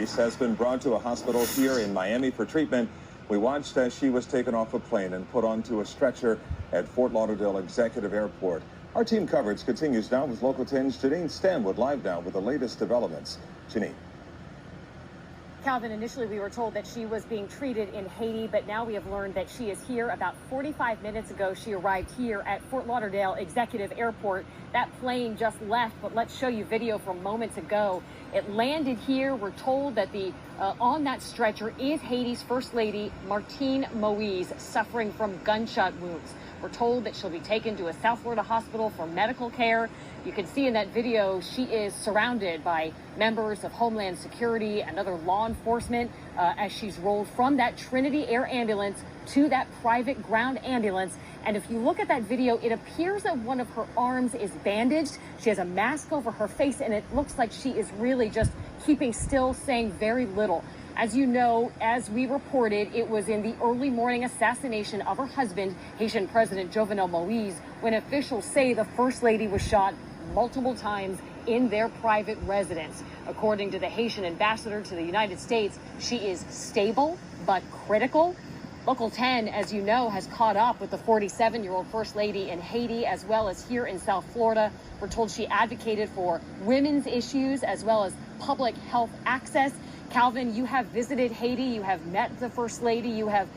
Moise has been brought to a hospital here in Miami for treatment. We watched as she was taken off a plane and put onto a stretcher at Fort Lauderdale Executive Airport. Our team coverage continues now with Local 10's Janine Stanwood live now with the latest developments. Janine. Calvin, initially we were told that she was being treated in Haiti, but now we have learned that she is here. About 45 minutes ago, she arrived here at Fort Lauderdale Executive Airport. That plane just left, but let's show you video from moments ago. It landed here. We're told that on that stretcher is Haiti's First Lady, Martine Moise, suffering from gunshot wounds. We're told that she'll be taken to a South Florida hospital for medical care. You can see in that video she is surrounded by members of Homeland Security and other law enforcement as she's rolled from that Trinity Air ambulance to that private ground ambulance. And if you look at that video, it appears that one of her arms is bandaged. She has a mask over her face, and it looks like she is really just keeping still, saying very little. As you know, as we reported, it was in the early morning assassination of her husband, Haitian President Jovenel Moise, when officials say the First Lady was shot multiple times in their private residence. According to the Haitian ambassador to the United States, she is stable but critical. Local 10, as you know, has caught up with the 47-year-old First Lady in Haiti as well as here in South Florida. We're told she advocated for women's issues as well as public health access. Calvin, you have visited Haiti. You have met the First Lady. You have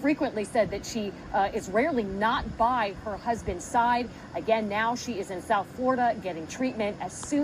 frequently said that she is rarely not by her husband's side. Again, now she is in South Florida getting treatment as soon